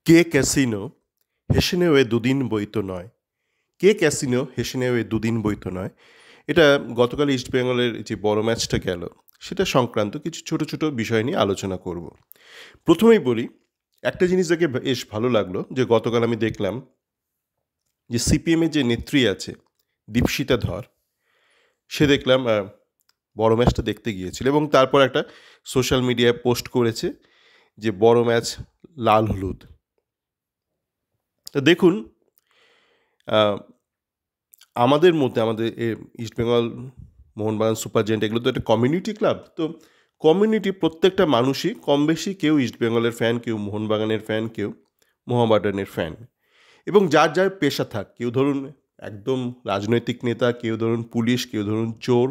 কে casino হেসে নেও এ দুদিন বইত নয়। কে ক্যাসিনো হেসে নেও এ দুদিন বইত নয়। এটা গতকাল ইস্টবেঙ্গলের যে বড় ম্যাচটা গেল সেটা সংক্রান্ত কিছু ছোট ছোট বিষয় নিয়ে আলোচনা করব। প্রথমেই বলি, একটা জিনিস দেখে বেশ ভালো লাগলো যে গতকাল আমি দেখলাম যে সিপিএমের যে নেত্রী আছে দীপশিতা ধর, সে দেখলাম বড় ম্যাচটা দেখতে গিয়েছিল এবং তারপর একটা সোশ্যাল মিডিয়ায় পোস্ট করেছে যে বড় ম্যাচ লাল হলুদ। তা দেখুন, আহ, আমাদের মধ্যে আমাদের ইস্টবেঙ্গল মোহনবাগান সুপার জায়েন্ট এগুলো তো একটা কমিউনিটি ক্লাব। তো কমিউনিটি প্রত্যেকটা মানুষই কম বেশি কেউ ইস্টবেঙ্গলের ফ্যান, কেউ মোহনবাগানের ফ্যান, কেউ মোহামেডানের ফ্যান। এবং যার যার পেশা থাক, কেউ ধরুন একদম রাজনৈতিক নেতা, কেউ ধরুন পুলিশ, কেউ ধরুন চোর,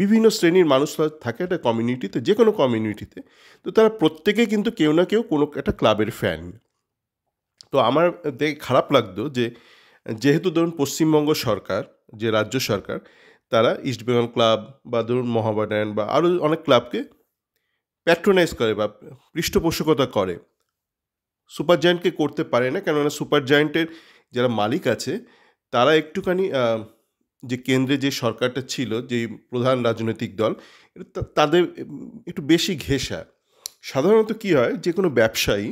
বিভিন্ন শ্রেণীর মানুষ থাকে একটা কমিউনিটিতে, যে কোনো কমিউনিটিতে। তো তারা প্রত্যেকেই কিন্তু কেউ না কেউ কোনো একটা ক্লাবের ফ্যান। তো আমার দেখে খারাপ লাগতো যে যেহেতু ধরুন পশ্চিমবঙ্গ সরকার, যে রাজ্য সরকার, তারা ইস্টবেঙ্গল ক্লাব বা ধরুন মোহামেডান বা আরও অনেক ক্লাবকে প্যাট্রোনাইজ করে বা পৃষ্ঠপোষকতা করে, সুপার জায়েন্টকে করতে পারে না। কেননা সুপার জায়েন্টের যারা মালিক আছে তারা একটুখানি যে কেন্দ্রে যে সরকারটা ছিল, যে প্রধান রাজনৈতিক দল, তাদের একটু বেশি ঘেঁষা। সাধারণত কী হয়, যে কোনো ব্যবসায়ী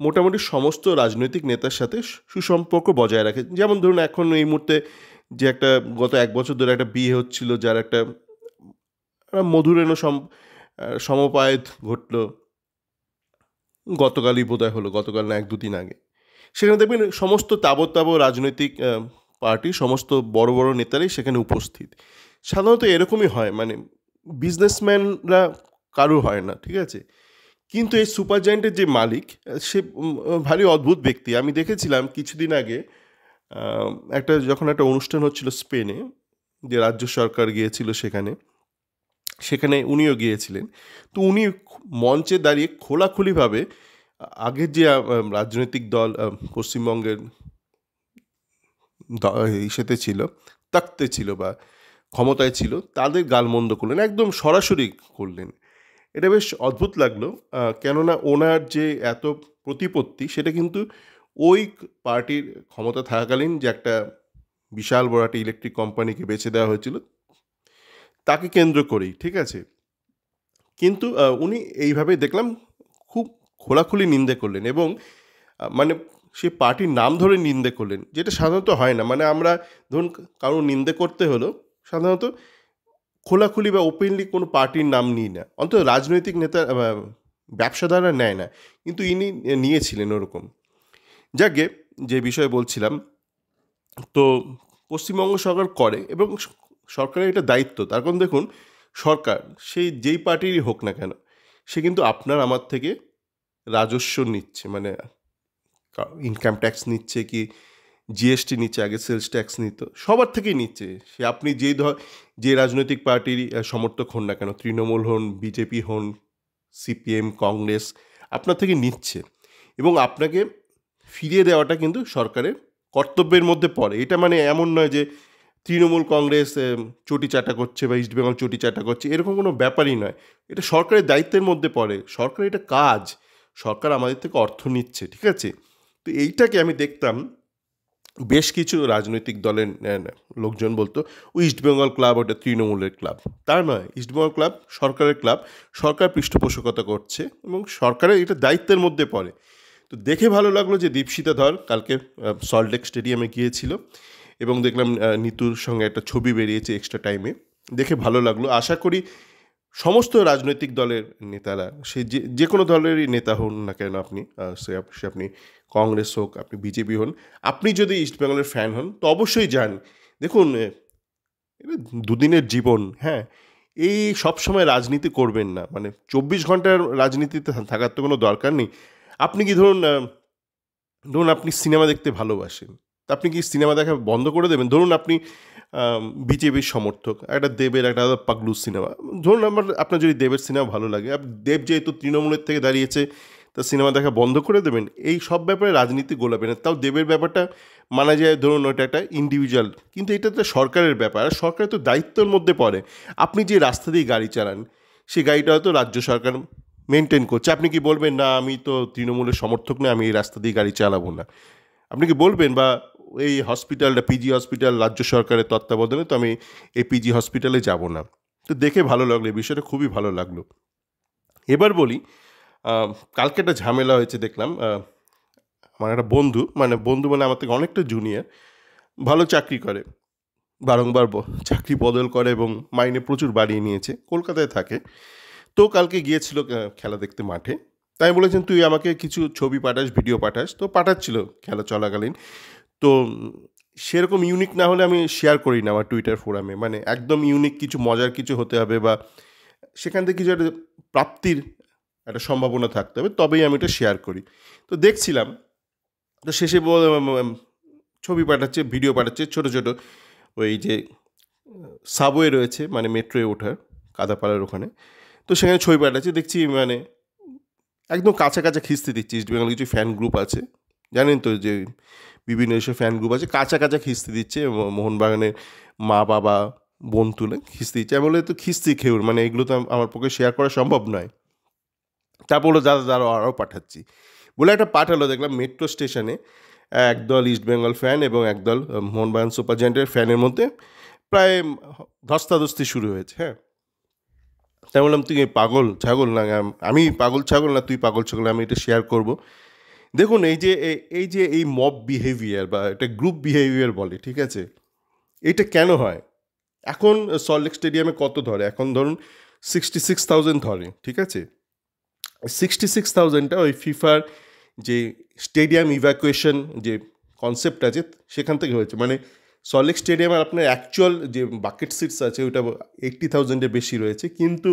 মোটামুটি সমস্ত রাজনৈতিক নেতার সাথে সুসম্পর্ক বজায় রাখে। যেমন ধরুন এখন এই মুহূর্তে যে একটা গত 1 বছর ধরে একটা বিয়ে হচ্ছিল, যার একটা মধুরেণ সমপায়েত ঘটল, গতকালই বোধহয় হলো, গতকাল না 1-2 দিন আগে। সেখানে দেখবেন সমস্ত তাবৎ রাজনৈতিক পার্টি, সমস্ত বড় বড় নেতারাই সেখানে উপস্থিত। সাধারণত এরকমই হয়, মানে বিজনেসম্যানরা কারো হয় না, ঠিক আছে। কিন্তু এই সুপার জায়েন্টের যে মালিক, সে ভারী অদ্ভুত ব্যক্তি। আমি দেখেছিলাম কিছুদিন আগে যখন একটা অনুষ্ঠান হচ্ছিল স্পেনে, যে রাজ্য সরকার গিয়েছিল সেখানে, সেখানে উনিও গিয়েছিলেন। তো উনি মঞ্চে দাঁড়িয়ে খোলাখুলিভাবে আগের যে রাজনৈতিক দল পশ্চিমবঙ্গের ইসেতে ছিল, তাকতে ছিল বা ক্ষমতায় ছিল, তাদের গালমন্দ করলেন, একদম সরাসরি করলেন। এটা বেশ অদ্ভুত লাগলো। কেননা ওনার যে এত প্রতিপত্তি, সেটা কিন্তু ওই পার্টির ক্ষমতা থাকাকালীন যে একটা বিশাল বড় একটা ইলেকট্রিক কোম্পানিকে বেছে দেওয়া হয়েছিল, তাকে কেন্দ্র করেই, ঠিক আছে। কিন্তু উনি এইভাবে দেখলাম খুব খোলাখুলি নিন্দে করলেন এবং মানে সে পার্টির নাম ধরে নিন্দে করলেন, যেটা সাধারণত হয় না। মানে আমরা ধরুন কারো নিন্দে করতে হলো সাধারণত খোলাখুলি বা ওপেনলি কোনো পার্টির নাম নিই না, অন্তত রাজনৈতিক নেতা ব্যবসাদাররা নেয় না, কিন্তু ইনি নিয়েছিলেন ওরকম। যাকে যে বিষয়ে বলছিলাম, তো পশ্চিমবঙ্গ সরকার করে এবং সরকারের এটা দায়িত্ব। তার কারণ দেখুন, সরকার সেই যেই পার্টিরই হোক না কেন, সে কিন্তু আপনার আমার থেকে রাজস্ব নিচ্ছে, মানে ইনকাম ট্যাক্স নিচ্ছে, কি জিএসটি নিচ্ছে, আগে সেলস ট্যাক্স নিত, সবার থেকেই নিচ্ছে। সে আপনি যে রাজনৈতিক পার্টির সমর্থক হন না কেন, তৃণমূল হন, বিজেপি হন, সিপিএম, কংগ্রেস, আপনার থেকে নিচ্ছে এবং আপনাকে ফিরিয়ে দেওয়াটা কিন্তু সরকারের কর্তব্যের মধ্যে পড়ে। এটা মানে এমন নয় যে তৃণমূল কংগ্রেস চটি চাটা করছে বা ইস্টবেঙ্গল চটি চাটা করছে, এরকম কোনো ব্যাপারই নয়। এটা সরকারের দায়িত্বের মধ্যে পড়ে, সরকারের এটা কাজ। সরকার আমাদের থেকে অর্থ নিচ্ছে, ঠিক আছে। তো এইটাকে আমি দেখতাম বেশ কিছু রাজনৈতিক দলের লোকজন বলতো ও ইস্টবেঙ্গল ক্লাব ওটা তৃণমূলের ক্লাব। তা নয়, ইস্টবেঙ্গল ক্লাব সরকারের ক্লাব, সরকার পৃষ্ঠপোষকতা করছে এবং সরকারের এটা দায়িত্বের মধ্যে পড়ে। তো দেখে ভালো লাগলো যে দীপশিতা ধর কালকে সল্টলেক স্টেডিয়ামে গিয়েছিল এবং দেখলাম নিতুর সঙ্গে একটা ছবি বেরিয়েছে এক্সট্রা টাইমে, দেখে ভালো লাগলো। আশা করি সমস্ত রাজনৈতিক দলের নেতারা, সে যে কোনো দলেরই নেতা হন না কেন আপনি, সে আপনি কংগ্রেস হোক, আপনি বিজেপি হন, আপনি যদি ইস্টবেঙ্গলের ফ্যান হন তো অবশ্যই যান। দেখুন, এটা দুদিনের জীবন, হ্যাঁ। এই সব সময় রাজনীতি করবেন না, মানে 24 ঘন্টার রাজনীতিতে থাকার তো কোনো দরকার নেই। আপনি কি ধরুন ধরুন আপনি সিনেমা দেখতে ভালোবাসেন, তা আপনি কি সিনেমা দেখা বন্ধ করে দেবেন? ধরুন আপনি বিজেপির সমর্থক, একটা দেবের একটা পাগলু সিনেমা, ধরুন আপনার যদি দেবের সিনেমা ভালো লাগে, দেব যেহেতু তৃণমূলের থেকে দাঁড়িয়েছে, তা সিনেমা দেখা বন্ধ করে দেবেন? এই সব ব্যাপারে রাজনীতি গোলাবেন না। তাও দেবের ব্যাপারটা মানা যায়, ধরুন ওটা একটা ইন্ডিভিজুয়াল, কিন্তু এটা তো সরকারের ব্যাপার, আর সরকারের তো দায়িত্বের মধ্যে পড়ে। আপনি যে রাস্তা দিয়ে গাড়ি চালান, সেই গাড়িটা হয়তো রাজ্য সরকার মেনটেন করছে। আপনি কি বলবেন, না আমি তো তৃণমূলের সমর্থক নই, আমি এই রাস্তা দিয়ে গাড়ি চালাবো না? আপনি কি বলবেন, বা এই হসপিটালটা পিজি হসপিটাল রাজ্য সরকারের তত্ত্বাবধানে, তো আমি এই পিজি হসপিটালে যাব না? তো দেখে ভালো লাগলো, এই বিষয়টা খুবই ভালো লাগলো। এবার বলি, কালকে একটা ঝামেলা হয়েছে দেখলাম। আমার একটা বন্ধু, মানে বন্ধু মানে আমার থেকে অনেকটা জুনিয়র, ভালো চাকরি করে, বারংবার চাকরি বদল করে এবং মাইনে প্রচুর বাড়িয়ে নিয়েছে, কলকাতায় থাকে। তো কালকে গিয়েছিল খেলা দেখতে মাঠে। তাই বলেছেন, তুই আমাকে কিছু ছবি পাঠাস, ভিডিও পাঠাস। তো পাঠাচ্ছিল খেলা চলাকালীন। তো সেরকম ইউনিক না হলে আমি শেয়ার করি না আমার টুইটার ফোরামে। মানে একদম ইউনিক কিছু, মজার কিছু হতে হবে, বা সেখান থেকে কিছু একটা প্রাপ্তির একটা সম্ভাবনা থাকতে হবে, তবেই আমি এটা শেয়ার করি। তো দেখছিলাম, তো শেষে ছবি পাঠাচ্ছে, ভিডিও পাঠাচ্ছে, ছোট ছোট ওই যে সাবওয়ে রয়েছে, মানে মেট্রোয় ওঠার, কাদাপাড়ার ওখানে। তো সেখানে ছবি পাঠাচ্ছে, দেখছি মানে একদম কাছে কাছে খিস্তি দিচ্ছে। ইস্ট বেঙ্গল কিছু ফ্যান গ্রুপ আছে, জানেন তো, যে বিভিন্ন এসব ফ্যান গ্রুপ আছে, কাঁচা কাঁচা খিস্তি দিচ্ছে। মোহনবাগানের মা বাবা বোন তুলে খিস্তি দিচ্ছে। আমি বলে, তো খিস্তি খেউর, মানে এগুলো তো আমার পক্ষে শেয়ার করা সম্ভব নয়। তারপর বললো, দাদা দাঁড়াও, আরও পাঠাচ্ছি বলে একটা পাঠালো। দেখলাম মেট্রো স্টেশনে একদল ইস্ট বেঙ্গল ফ্যান এবং একদল মোহনবাগান সুপার জায়ান্টের ফ্যানের মধ্যে প্রায় ধস্তাধস্তি শুরু হয়েছে। হ্যাঁ, তাই বললাম, তুই পাগল ছাগল না, আমি পাগল ছাগল না, তুই পাগল ছাগল, আমি এটা শেয়ার করব? দেখুন, এই মব বিহেভিয়ার বা এটা গ্রুপ বিহেভিয়ার বলে, ঠিক আছে? এটা কেন হয়? এখন সল্টলেক স্টেডিয়ামে কত ধরে? এখন ধরুন 66,000 ধরে, ঠিক আছে? 66,000টা ওই ফিফার যে স্টেডিয়াম ইভ্যাকুয়েশন যে কনসেপ্ট আছে সেখান থেকে হয়েছে। মানে সল্টলেক স্টেডিয়ামে আপনার অ্যাকচুয়াল যে বাকেট সিটস আছে ওইটা 80,000-এর বেশি রয়েছে, কিন্তু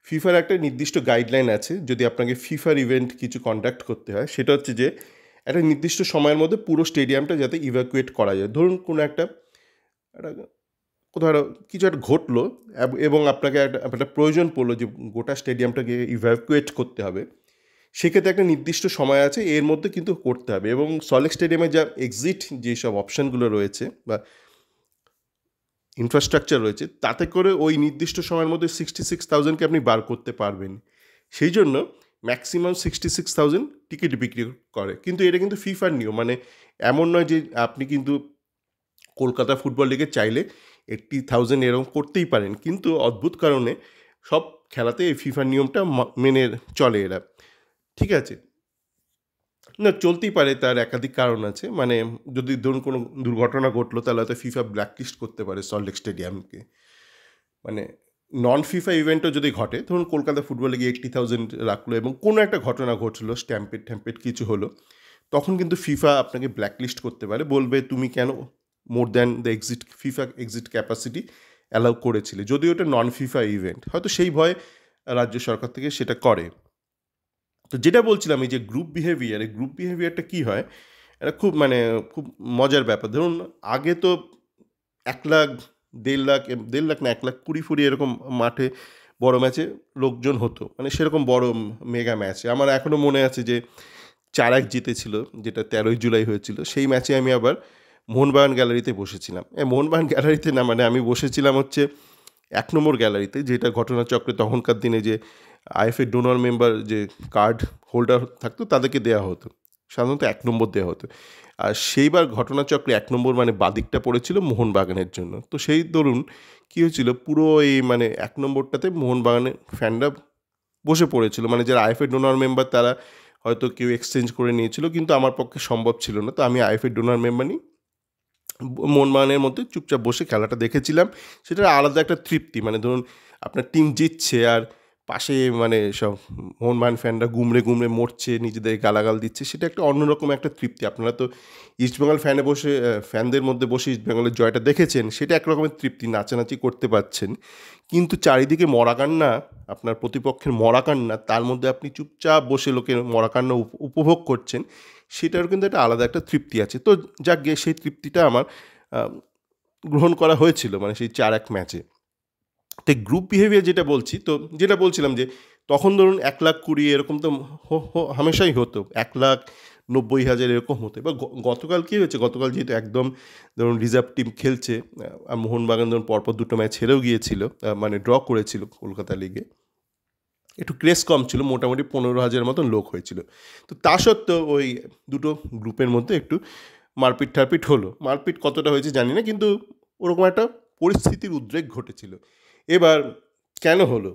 ফিফার একটা নির্দিষ্ট গাইডলাইন আছে, যদি আপনাকে ফিফার ইভেন্ট কিছু কন্ডাক্ট করতে হয়, সেটা হচ্ছে যে একটা নির্দিষ্ট সময়ের মধ্যে পুরো স্টেডিয়ামটা যাতে ইভ্যাকুয়েট করা যায়। ধরুন কোনো একটা কোথাও কিছু একটা ঘটলো, এবং আপনাকে একটা প্রয়োজন পড়লো যে গোটা স্টেডিয়ামটাকে ইভ্যাকুয়েট করতে হবে, সেক্ষেত্রে একটা নির্দিষ্ট সময় আছে, এর মধ্যে কিন্তু করতে হবে। এবং সল্টলেক স্টেডিয়ামে যা এক্সিট যেসব অপশানগুলো রয়েছে বা ইনফ্রাস্ট্রাকচার রয়েছে, তাতে করে ওই নির্দিষ্ট সময়ের মধ্যে 66,000কে আপনি বার করতে পারবেন। সেই জন্য ম্যাক্সিমাম 66,000 টিকিট বিক্রি করে। কিন্তু এটা কিন্তু ফিফার নিয়ম, মানে এমন নয় যে আপনি কিন্তু কলকাতা ফুটবল লিগে চাইলে 80,000 এরকম করতেই পারেন, কিন্তু অদ্ভুত কারণে সব খেলাতে এই ফিফার নিয়মটা মেনে চলে এরা, ঠিক আছে? না, চলতেই পারে, তার একাধিক কারণ আছে। মানে যদি ধরুন কোনো দুর্ঘটনা ঘটলো, তাহলে হয়তো ফিফা ব্ল্যাকলিস্ট করতে পারে সল্টলেক স্টেডিয়ামকে। মানে নন ফিফা ইভেন্টও যদি ঘটে, ধরুন কলকাতা ফুটবলে গিয়ে 80,000 রাখলো এবং কোনো একটা ঘটনা ঘটলো, স্ট্যাম্পেড ট্যাম্পেড কিছু হলো, তখন কিন্তু ফিফা আপনাকে ব্ল্যাকলিস্ট করতে পারে, বলবে তুমি কেন more than the FIFA exit capacity allow করেছিলে, যদিও ওটা নন ফিফা ইভেন্ট, হয়তো সেই ভয়ে রাজ্য সরকার থেকে সেটা করে। তো যেটা বলছিলাম, এই যে গ্রুপ বিহেভিয়ার, এই গ্রুপ বিহেভিয়ারটা কী হয়, এটা খুব মানে খুব মজার ব্যাপার। ধরুন আগে তো 1 লাখ, 1.5 লাখ, 1.5 লাখ না, 1,20,000 এরকম মাঠে বড় ম্যাচে লোকজন হতো, মানে সেরকম বড় মেগা ম্যাচে। আমার এখনও মনে আছে যে 4-1 জিতেছিল, যেটা 13ই জুলাই হয়েছিল। সেই ম্যাচে আমি আবার মোহনবাগান গ্যালারিতে বসেছিলাম। মোহনবাগান গ্যালারিতে না, মানে আমি বসেছিলাম হচ্ছে 1 নম্বর গ্যালারিতে, যেটা ঘটনাচক্রে তখনকার দিনে যে আইএফএ ডোনার মেম্বার যে কার্ড হোল্ডার থাকতো তাদেরকে দেওয়া হতো, সাধারণত 1 নম্বর দেওয়া হতো। আর সেইবার ঘটনাচক্রে 1 নম্বর মানে বাদিকটা পড়েছিল মোহনবাগানের জন্য। তো সেই দরুন কী হয়েছিল, পুরো এই মানে 1 নম্বরটাতে মোহনবাগানের ফ্যানরা বসে পড়েছিল। মানে যারা আইএফএ ডোনার মেম্বার তারা হয়তো কেউ এক্সচেঞ্জ করে নিয়েছিল, কিন্তু আমার পক্ষে সম্ভব ছিল না। তো আমি আইএফএ ডোনার মেম্বার নিই, মোহনবাগানের মধ্যে চুপচাপ বসে খেলাটা দেখেছিলাম। সেটার আলাদা একটা তৃপ্তি, মানে ধরুন আপনার টিম জিতছে আর পাশে মানে সব মোহনবাগান ফ্যানরা গুমড়ে গুমড়ে মরছে, নিজেদের গালাগাল দিচ্ছে, সেটা একটা অন্যরকম একটা তৃপ্তি। আপনারা তো ইস্টবেঙ্গল ফ্যানদের মধ্যে বসে ইস্টবেঙ্গলের জয়টা দেখেছেন, সেটা একরকমের তৃপ্তি, নাচানাচি করতে পারছেন। কিন্তু চারিদিকে মরাকান্না, আপনার প্রতিপক্ষের মরাকান্না, তার মধ্যে আপনি চুপচাপ বসে লোকের মরাকান্না উপভোগ করছেন, সেটারও কিন্তু একটা আলাদা একটা তৃপ্তি আছে। তো যাক গে, সেই তৃপ্তিটা আমার গ্রহণ করা হয়েছিল, মানে সেই 4-1 ম্যাচে। তো গ্রুপ বিহেভিয়ার যেটা বলছি, তো যেটা বলছিলাম যে তখন ধরুন 1,20,000 এরকম তো হামেশাই হতো, 1,90,000 এরকম হতো। এবার গতকাল কী হয়েছে, গতকাল যেহেতু একদম ধরুন রিজার্ভ টিম খেলছে, আর মোহনবাগান ধরুন পরপর 2টো ম্যাচ হেরেও গিয়েছিল, মানে ড্র করেছিল কলকাতা লিগে। একটু ক্রেজ কম ছিল, মোটামুটি 15,000 মতন লোক হয়েছিল। তো তা সত্ত্বেও ওই দুটো গ্রুপের মধ্যে একটু মারপিট টারপিট হলো। মারপিট কতটা হয়েছে জানি না, কিন্তু ওরকম একটা পরিস্থিতির উদ্রেক ঘটেছিল। এবার কেন হলো?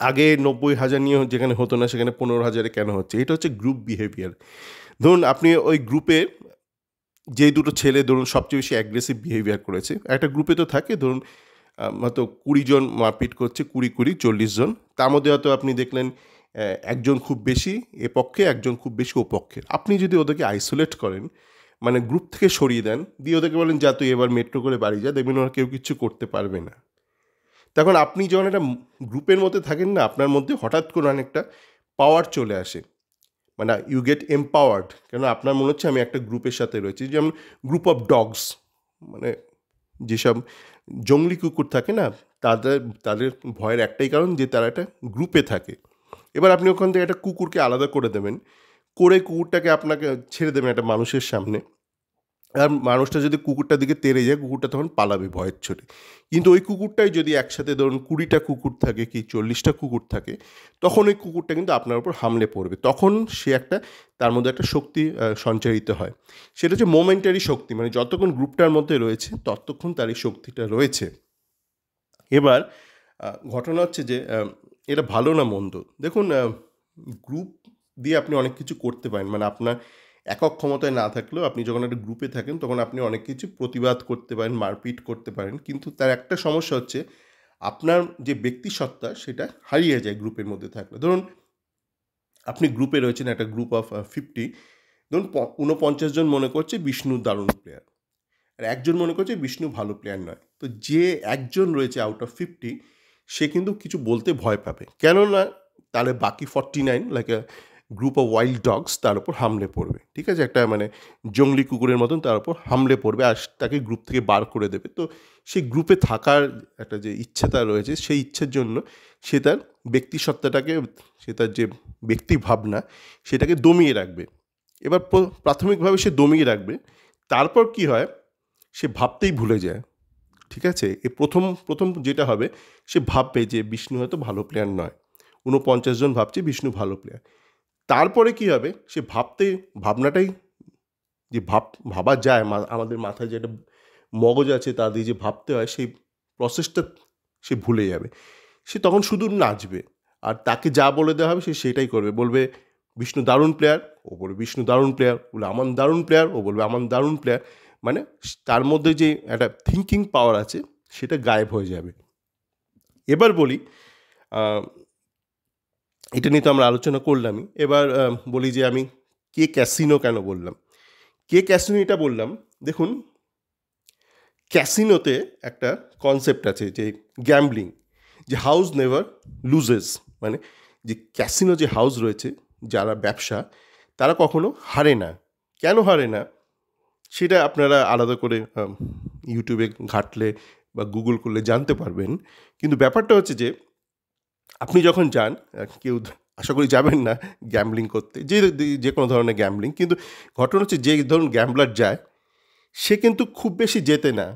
আগে 90,000 নিয়ে যেখানে হতো না সেখানে 15,000-এ কেন হচ্ছে? এটা হচ্ছে গ্রুপ বিহেভিয়ার। ধরুন আপনি ওই গ্রুপে যেই দুটো ছেলে ধরুন সবচেয়ে বেশি অ্যাগ্রেসিভ বিহেভিয়ার করেছে, একটা গ্রুপে তো থাকে ধরুন হয়তো 20 জন মারপিট করছে, 20, 40 জন। তার মধ্যে হয়তো আপনি দেখলেন একজন খুব বেশি এ পক্ষে, একজন খুব বেশি ও পক্ষের। আপনি যদি ওদেরকে আইসোলেট করেন, মানে গ্রুপ থেকে সরিয়ে দেন, দিয়ে ওদেরকে বলেন যা তুই এবার মেট্রো করে বাড়ি যা, দেখবেন ওরা কেউ কিচ্ছু করতে পারবে না। তখন আপনি যখন একটা গ্রুপের মধ্যে থাকেন না, আপনার মধ্যে হঠাৎ করে অনেকটা পাওয়ার চলে আসে, মানে ইউ গেট এম্পাওয়ার্ড। কেন আপনার মনে হচ্ছে আমি একটা গ্রুপের সাথে রয়েছি। যেমন গ্রুপ অফ ডগস, মানে যেসব জংলি কুকুর থাকে না, তাদের তাদের ভয়ের একটাই কারণ যে তারা একটা গ্রুপে থাকে। এবার আপনি ওখান থেকে একটা কুকুরকে আলাদা করে দেবেন, করে কুকুরটাকে আপনাকে ছেড়ে দেবেন একটা মানুষের সামনে, আর মানুষটা যদি কুকুরটার দিকে তেড়ে যায়, কুকুরটা তখন পালাবে ভয়ের চোটে। কিন্তু ওই কুকুরটাই যদি একসাথে ধরুন 20টা কুকুর থাকে কি 40টা কুকুর থাকে, তখন ওই কুকুরটা কিন্তু আপনার উপর হামলে পড়বে। তখন সে একটা, তার মধ্যে একটা শক্তি সঞ্চারিত হয়। সেটা হচ্ছে মোমেন্টারি শক্তি, মানে যতক্ষণ গ্রুপটার মধ্যে রয়েছে ততক্ষণ তার এই শক্তিটা রয়েছে। এবার ঘটনা হচ্ছে যে এটা ভালো না মন্দ, দেখুন গ্রুপ দিয়ে আপনি অনেক কিছু করতে পারেন, মানে আপনার একক ক্ষমতায় না থাকলেও আপনি যখন একটা গ্রুপে থাকেন তখন আপনি অনেক কিছু প্রতিবাদ করতে পারেন, মারপিট করতে পারেন। কিন্তু তার একটা সমস্যা হচ্ছে আপনার যে ব্যক্তিসত্তা সেটা হারিয়ে যায় গ্রুপের মধ্যে থাকলে। ধরুন আপনি গ্রুপে রয়েছেন, একটা গ্রুপ অফ 50, ধরুন 49 জন মনে করছে বিষ্ণু দারুণ প্লেয়ার, আর একজন মনে করছে বিষ্ণু ভালো প্লেয়ার নয়। তো যে একজন রয়েছে আউট অফ 50, সে কিন্তু কিছু বলতে ভয় পাবে, কেননা তাহলে বাকি 49 like a group of wild dogs তার উপর হামলে পড়বে। ঠিক আছে, একটা মানে জঙ্গলি কুকুরের মতন তার উপর হামলে পড়বে আর তাকে গ্রুপ থেকে বার করে দেবে। তো সেই গ্রুপে থাকার একটা যে ইচ্ছেটা রয়েছে, সেই ইচ্ছের জন্য সে তার ব্যক্তিসত্তাটাকে, সে তার যে ব্যক্তি ভাবনা সেটাকে দমিয়ে রাখবে। এবার প্রাথমিকভাবে সে দমিয়ে রাখবে, তারপর কি হয়, সে ভাবতেই ভুলে যায়। ঠিক আছে, এ প্রথম প্রথম যেটা হবে, সে ভাববে যে বিষ্ণু হয়তো ভালো প্লেয়ার নয়। 49 জন ভাবছে বিষ্ণু ভালো প্লেয়ার। তারপরে কি হবে, সে ভাবনাটাই যে ভাবা যায়, আমাদের মাথায় যেটা মগজ আছে তা দিয়ে যে ভাবতে হয়, সেই প্রসেসটা সে ভুলে যাবে। সে তখন শুধু নাচবে, আর তাকে যা বলে দেওয়া হবে সে সেটাই করবে। বলবে বিষ্ণু দারুণ প্লেয়ার, ও বলবে বিষ্ণু দারুণ প্লেয়ার, বলে আমান দারুণ প্লেয়ার, ও বলবে আমান দারুণ প্লেয়ার। মানে তার মধ্যে যে একটা থিঙ্কিং পাওয়ার আছে সেটা গায়েব হয়ে যাবে। এবার বলি, এটা নিয়ে তো আমরা আলোচনা করলামই। এবার বলি যে আমি কে ক্যাসিনো কেন বললাম। কে ক্যাসিনো এটা বললাম, দেখুন ক্যাসিনোতে একটা কনসেপ্ট আছে যে গ্যাম্বলিং, যে হাউস নেভার লুজেস, মানে যে ক্যাসিনো যে হাউস রয়েছে, যারা ব্যবসা, তারা কখনো হারে না। কেন হারে না সেটা আপনারা আলাদা করে ইউটিউবে ঘাটলে বা গুগল করলে জানতে পারবেন। কিন্তু ব্যাপারটা হচ্ছে যে আপনি যখন যান, কেউ আশা করি যাবেন না গ্যাম্বলিং করতে, যে কোনো ধরনের গ্যাম্বলিং, কিন্তু ঘটনা হচ্ছে যে ধরুন গ্যাম্বলার যায়, সে কিন্তু খুব বেশি জেতে না।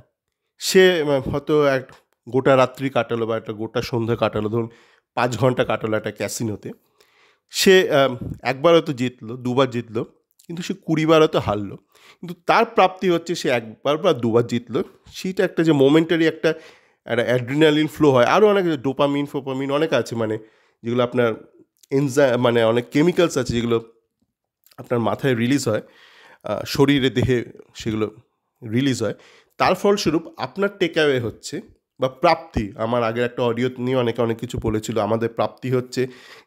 সে হয়তো এক গোটা রাত্রি কাটালো বা একটা গোটা সন্ধ্যা কাটালো, ধরুন 5 ঘন্টা কাটালো একটা ক্যাসিনোতে। সে একবার হয়তো জিতলো, দুবার জিতলো, কিন্তু সে 20 বার হয়তো হারলো। কিন্তু তার প্রাপ্তি হচ্ছে সে একবার বা দুবার জিতলো, সেটা একটা যে মোমেন্টারি একটা একটা অ্যাড্রিনালিন ফ্লো হয়, আরও অনেক ডোপামিন ফোপামিন অনেক আছে, মানে যেগুলো আপনার মানে অনেক কেমিক্যালস আছে যেগুলো আপনার মাথায় রিলিজ হয়, শরীরে দেহে সেগুলো রিলিজ হয়। তার ফলস্বরূপ আপনার টেক অ্যাওয়ে হচ্ছে বা প্রাপ্তি, আমার আগের একটা অডিও নিয়ে অনেকে অনেক কিছু বলেছিল, আমাদের প্রাপ্তি হচ্ছে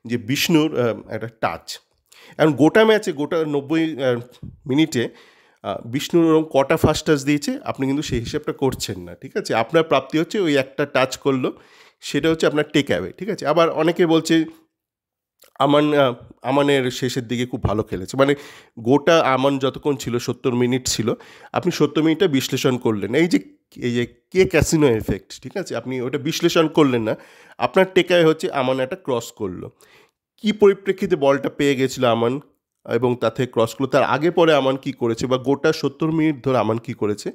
যে বিষ্ণুর একটা টাচ। এখন গোটা ম্যাচে, গোটা 90 মিনিটে বিষ্ণুর ওরকম কটা ফার্স্ট টাচ দিয়েছে আপনি কিন্তু সেই হিসাবটা করছেন না। ঠিক আছে, আপনার প্রাপ্তি হচ্ছে ওই একটা টাচ করলো, সেটা হচ্ছে আপনার টেক অ্যাওয়ে। ঠিক আছে, আবার অনেকে বলছে আমানের শেষের দিকে খুব ভালো খেলেছে, মানে গোটা আমান যতক্ষণ ছিল 70 মিনিট ছিল, আপনি 70 মিনিটটা বিশ্লেষণ করলেন, এই যে কে ক্যাসিনো এফেক্ট। ঠিক আছে, আপনি ওটা বিশ্লেষণ করলেন না, আপনার টেকায় হচ্ছে আমান একটা ক্রস করলো, কি পরিপ্রেক্ষিতে বলটা পেয়ে গেছিলো আমান এবং তাতে ক্রস করলো, তার আগে পরে আমান কি করেছে বা গোটা 70 মিনিট ধরে আমান কি করেছে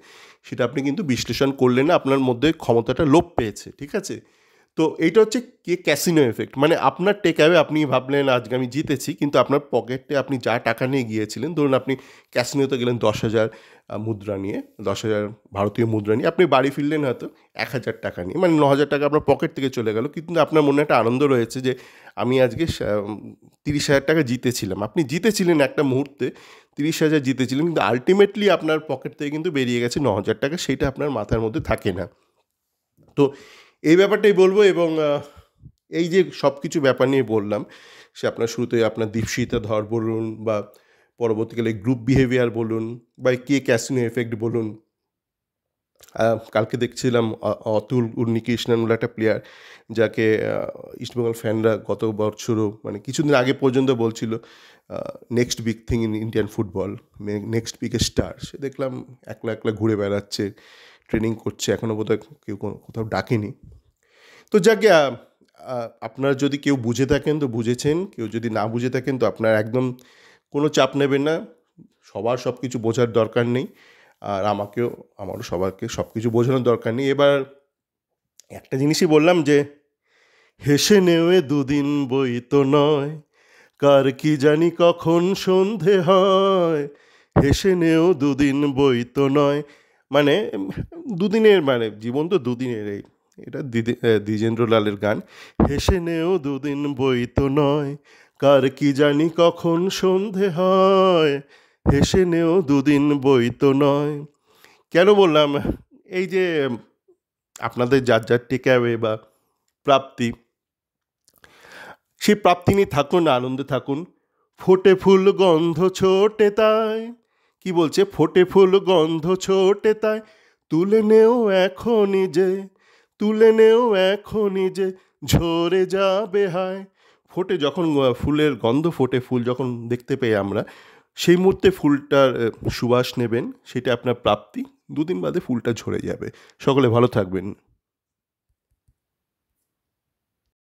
সেটা আপনি কিন্তু বিশ্লেষণ করলেন না, আপনার মধ্যে ক্ষমতাটা লোপ পেয়েছে। ঠিক আছে, তো তো এইটা হচ্ছে ক্যাসিনো এফেক্ট, মানে আপনার টেক অ্যাওয়ে, আপনি ভাবলেন আজকে আমি জিতেছি, কিন্তু আপনার পকেটে আপনি যা টাকা নিয়ে গিয়েছিলেন, ধরুন আপনি ক্যাসিনোতে গেলেন 10,000 মুদ্রা নিয়ে, 10,000 ভারতীয় মুদ্রা নিয়ে, আপনি বাড়ি ফিরলেন হয়তো 1,000 টাকা নিয়ে, মানে 9,000 টাকা আপনার পকেট থেকে চলে গেল, কিন্তু আপনার মনে একটা আনন্দ রয়েছে যে আমি আজকে 30,000 টাকা জিতেছিলাম। আপনি জিতেছিলেন একটা মুহূর্তে, 30,000 জিতেছিলেন, কিন্তু আলটিমেটলি আপনার পকেট থেকে কিন্তু বেরিয়ে গেছে 9,000 টাকা, সেইটা আপনার মাথার মধ্যে থাকে না। তো এই ব্যাপারটাই বলবো। এবং এই যে সব কিছু ব্যাপার নিয়ে বললাম, সে আপনার শুরুতে আপনার দীপশিতা ধর বলুন, বা পরবর্তীকালে গ্রুপ বিহেভিয়ার বলুন, বা ক্যাসিনো এফেক্ট বলুন, কালকে দেখছিলাম অতুল উন্নিকৃষ্ণন বলে একটা প্লেয়ার, যাকে ইস্টবেঙ্গল ফ্যানরা গত বছরও, মানে কিছুদিন আগে পর্যন্ত বলছিল next big thing in Indian football, next biggest star. সে দেখলাম একলা একলা ঘুরে বেড়াচ্ছে, ট্রেনিং করছে, এখনও বোধহয় কেউ কোথাও ডাকেনি। তো যাকে আপনার যদি কেউ বুঝে থাকেন তো বুঝেছেন, কেউ যদি না বুঝে থাকেন তো আপনার একদম কোনো চাপ নেবেন না, সবার সব কিছু বোঝার দরকার নেই, আর আমারও সবাইকে সব কিছু বোঝানোর দরকার নেই। এবার একটা জিনিসই বললাম যে হেসে নেওয়ে দুদিন বই তো নয়, কার কি জানি কখন সন্ধে হয়, হেসে নেও দুদিন বই তো নয়, মানে দুদিনের, মানে জীবন তো দুদিনের। এটা দ্বিজেন্দ্রলালের গান। হেসে নেও দুদিন বই তো নয়, কার কি জানি কখন সন্ধে হয়, হেসে নেও দুদিন বই তো নয়। কেন বললাম, এই যে আপনাদের যার যার টেক অ্যাওয়ে বা প্রাপ্তি, সেই প্রাপ্তি নিয়ে থাকুন, আনন্দে থাকুন। ফোটে ফুল গন্ধ ছোটে তাই, কি বলছে, ফোটে ফুল গন্ধ ছোটে তাই, তুলে নেও এখনই যে, তুলে নেও এখনই যে, ঝরে যাবে হায়। ফোটে যখন ফুলের গন্ধ ফোটে, ফুল যখন দেখতে পাই আমরা, সেই মুহূর্তে ফুলটার সুবাস নেবেন, সেটা আপনার প্রাপ্তি। দুদিন বাদে ফুলটা ঝরে যাবে। সকলে ভালো থাকবেন।